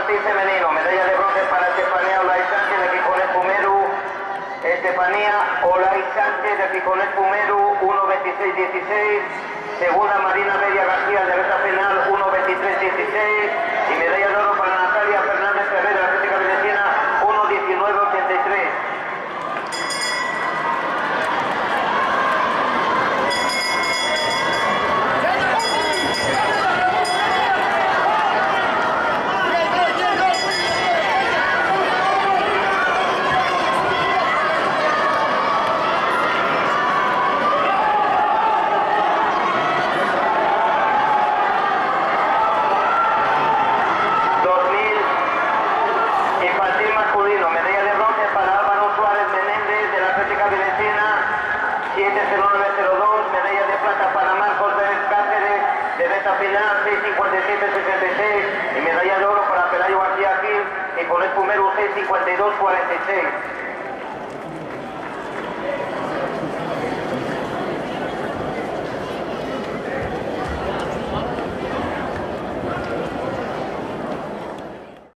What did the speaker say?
infantil femenino, medalla de bronce para Estefanía Olay Sánchez de Piconet Pumeru. Estefanía Olay Sánchez de Piconet Pumeru, 1.26.16. Segunda, Marina Media García de Beta Penal, 1.23.16. Y medalla de oro para Natalia Fernández Ferrer de la Atlética Valenciana, 1.19.83. Medalla de bronce para Álvaro Suárez Menéndez de la Atlética Valenciana, 7.09.02. Medalla de plata para Marcos Vélez Cáceres de Beta Final, 6.57.66. Y medalla de oro para Pelayo García Gil y Piconet Pumeru, 6.52.46.